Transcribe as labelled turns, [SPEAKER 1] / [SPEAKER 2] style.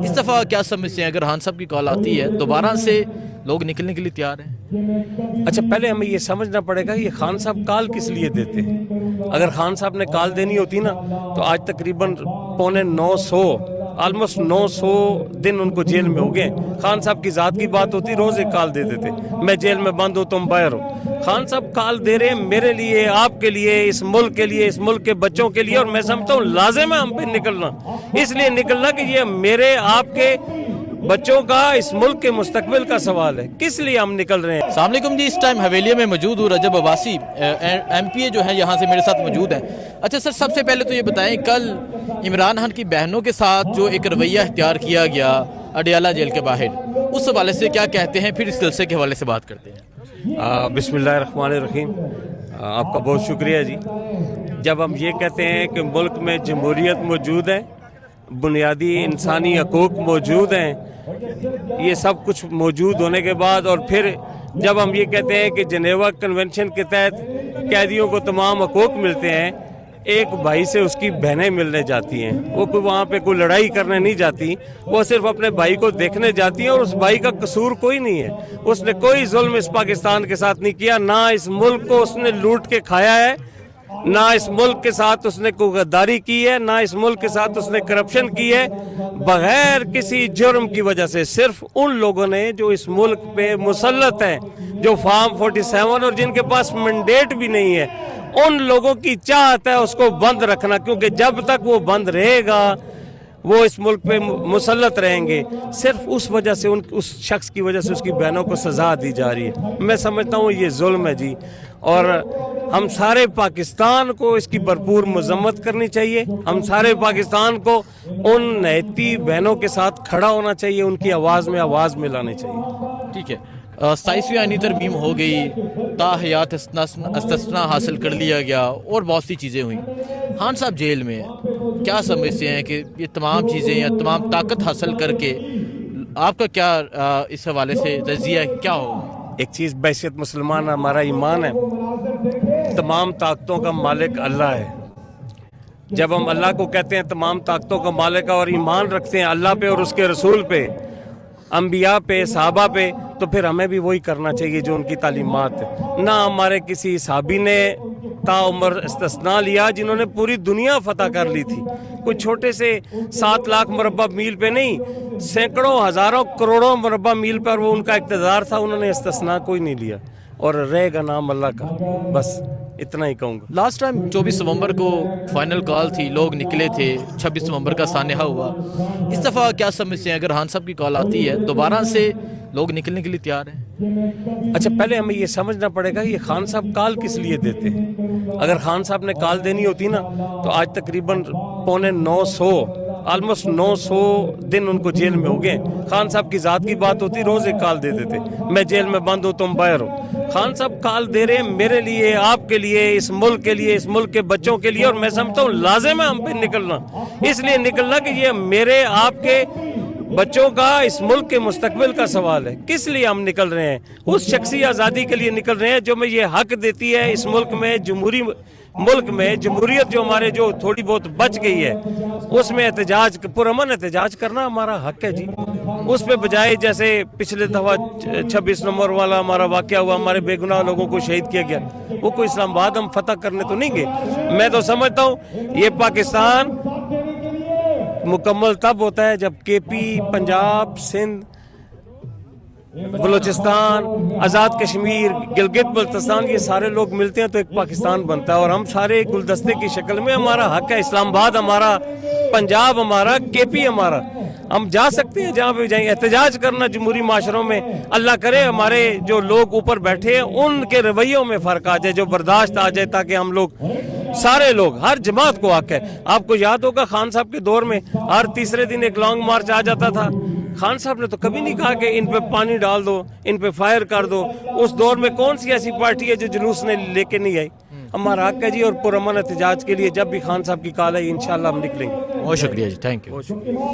[SPEAKER 1] اس دفعہ کیا سمجھتے ہیں اگر خان صاحب کی کال آتی ہے دوبارہ سے لوگ نکلنے کے لیے تیار ہیں؟
[SPEAKER 2] اچھا، پہلے ہمیں یہ سمجھنا پڑے گا یہ خان صاحب کال کس لیے دیتے ہیں۔ اگر خان صاحب نے کال دینی ہوتی نا تو آج تقریباً 950 آلموسٹ 900 دن ان کو جیل میں ہو گئے۔ خان صاحب کی ذات کی بات ہوتی روز ایک کال دے دیتے، میں جیل میں بند ہوں تم باہر ہو۔ خان صاحب کال دے رہے ہیں میرے لیے، آپ کے لیے، اس ملک کے لیے، اس ملک کے بچوں کے لیے، اور میں سمجھتا ہوں لازم ہے ہم پہ نکلنا، اس لیے نکلنا کہ یہ میرے آپ کے بچوں کا، اس ملک کے مستقبل کا سوال ہے، کس لیے ہم نکل رہے ہیں۔
[SPEAKER 1] السلام علیکم جی، اس ٹائم حویلیے میں موجود ہوں، رجب عباسی ایم پی اے جو ہیں یہاں سے میرے ساتھ موجود ہیں۔ اچھا سر، سب سے پہلے تو یہ بتائیں کل عمران خان کی بہنوں کے ساتھ جو ایک رویہ اختیار کیا گیا اڈیالہ جیل کے باہر، اس حوالے سے کیا کہتے ہیں، پھر اس جلسے کے حوالے سے بات کرتے ہیں۔
[SPEAKER 2] بسم اللہ الرحمن الرحیم۔ آپ کا بہت شکریہ جی۔ جب ہم یہ کہتے ہیں کہ ملک میں جمہوریت موجود ہے، بنیادی انسانی حقوق موجود ہیں، یہ سب کچھ موجود ہونے کے بعد، اور پھر جب ہم یہ کہتے ہیں کہ جنیوا کنونشن کے تحت قیدیوں کو تمام حقوق ملتے ہیں، ایک بھائی سے اس کی بہنیں ملنے جاتی ہیں، وہ کوئی وہاں پہ کوئی لڑائی کرنے نہیں جاتی، وہ صرف اپنے بھائی کو دیکھنے جاتی ہیں، اور اس بھائی کا قصور کوئی نہیں ہے، اس نے کوئی ظلم اس پاکستان کے ساتھ نہیں کیا، نہ اس ملک کو اس نے لوٹ کے کھایا ہے، نہ اس ملک کے ساتھ اس نے کوئی غداری کی ہے، نہ اس ملک کے ساتھ اس نے کرپشن کی ہے، بغیر کسی جرم کی وجہ سے صرف ان لوگوں نے جو اس ملک پہ مسلط ہیں، جو فارم 47 اور جن کے پاس منڈیٹ بھی نہیں ہے، ان لوگوں کی چاہت ہے اس کو بند رکھنا، کیونکہ جب تک وہ بند رہے گا وہ اس ملک پہ مسلط رہیں گے۔ صرف اس وجہ سے اس شخص کی وجہ سے اس کی بہنوں کو سزا دی جا رہی ہے۔ میں سمجھتا ہوں یہ ظلم ہے جی، اور ہم سارے پاکستان کو اس کی بھرپور مذمت کرنی چاہیے، ہم سارے پاکستان کو ان نیتی بہنوں کے ساتھ کھڑا ہونا چاہیے، ان کی آواز میں آواز ملانے چاہیے۔
[SPEAKER 1] ٹھیک ہے، 27ویں آئینی ترمیم ہو گئی، تا حیات استثناء حاصل کر لیا گیا، اور بہت سی چیزیں ہوئیں۔ خان صاحب جیل میں ہیں، کیا سمجھتے ہیں کہ یہ تمام چیزیں یا تمام طاقت حاصل کر کے آپ کا کیا اس حوالے سے تجزیہ کیا ہوگا؟
[SPEAKER 2] ایک چیز بحیثیت مسلمان ہمارا ایمان ہے، تمام طاقتوں کا مالک اللہ ہے۔ جب ہم اللہ کو کہتے ہیں تمام طاقتوں کا مالک اور ایمان رکھتے ہیں اللہ پہ اور اس کے رسول پہ، انبیاء پہ، صحابہ پہ، تو پھر ہمیں بھی وہی کرنا چاہیے جو ان کی تعلیمات ہے۔ نہ ہمارے کسی صحابی نے تا عمر استثناء لیا جنہوں نے پوری دنیا فتح کر لی تھی، کوئی چھوٹے سے 7 لاکھ مربع میل پہ نہیں، سینکڑوں، ہزاروں، کروڑوں مربع میل پر وہ ان کا اقتدار تھا، انہوں نے استثناء کوئی نہیں لیا، اور رہے گا نام اللہ کا، بس اتنا ہی کہوں گا۔
[SPEAKER 1] لاسٹ ٹائم 24 نومبر کو فائنل کال تھی، لوگ نکلے تھے، 26 نومبر کا سانحہ ہوا۔ اس دفعہ کیا سمجھتے ہیں اگر خان صاحب کی کال آتی ہے دوبارہ سے لوگ نکلنے کے لیے تیار ہیں؟
[SPEAKER 2] اچھا، پہلے ہمیں یہ سمجھنا پڑے گا یہ خان صاحب کال کس لیے دیتے ہیں۔ اگر خان صاحب نے کال دینی ہوتی نا تو آج تقریباً 950 آلموسٹ 900 دن ان کو جیل میں ہو گئے۔ خان صاحب کی ذات کی بات ہوتی روز ایک کال دے دیتے، میں جیل میں بند ہوں تم باہر ہو۔ خان صاحب کال دے رہے ہیں میرے لیے، آپ کے لیے، اس ملک کے لیے، اس ملک کے بچوں کے لیے، اور میں سمجھتا ہوں لازم ہے ہم پہ نکلنا، اس لیے نکلنا کہ یہ میرے آپ کے بچوں کا، اس ملک کے مستقبل کا سوال ہے، کس لیے ہم نکل رہے ہیں۔ اس شخصی آزادی کے لیے نکل رہے ہیں جو میں یہ حق دیتی ہے اس ملک میں، جمہوری ملک میں جمہوریت جو ہمارے جو تھوڑی بہت بچ گئی ہے، اس میں احتجاج، پرامن احتجاج کرنا ہمارا حق ہے جی۔ اس پہ بجائے جیسے پچھلے دفعہ 26 نومبر والا ہمارا واقعہ ہوا، ہمارے بے گناہ لوگوں کو شہید کیا گیا، وہ کوئی اسلام آباد ہم فتح کرنے تو نہیں گئے۔ میں تو سمجھتا ہوں یہ پاکستان مکمل تب ہوتا ہے جب کے پی، پنجاب، سندھ، بلوچستان، آزاد کشمیر، گلگت بلتستان، یہ سارے لوگ ملتے ہیں تو ایک پاکستان بنتا ہے، اور ہم سارے ایک گلدستے کی شکل میں، ہمارا حق ہے، اسلام آباد ہمارا، پنجاب ہمارا، کے پی ہمارا، ہم جا سکتے ہیں جہاں پہ جائیں، احتجاج کرنا جمہوری معاشروں میں۔ اللہ کرے ہمارے جو لوگ اوپر بیٹھے ہیں ان کے رویوں میں فرق آ جائے، جو برداشت آ جائے، تاکہ ہم لوگ سارے لوگ، ہر جماعت کو حق ہے۔ آپ کو یاد ہوگا خان صاحب کے دور میں ہر تیسرے دن ایک لانگ مارچ آ جاتا تھا، خان صاحب نے تو کبھی نہیں کہا کہ ان پہ پانی ڈال دو، ان پہ فائر کر دو۔ اس دور میں کون سی ایسی پارٹی ہے جو جلوس نے لے کے نہیں آئی؟ ہمارا حق ہے جی، اور پرامن احتجاج کے لیے جب بھی خان صاحب کی کال ہے انشاءاللہ ہم نکلیں گے۔
[SPEAKER 1] بہت شکریہ جی، تھینک یو۔
[SPEAKER 2] بہت شکریہ۔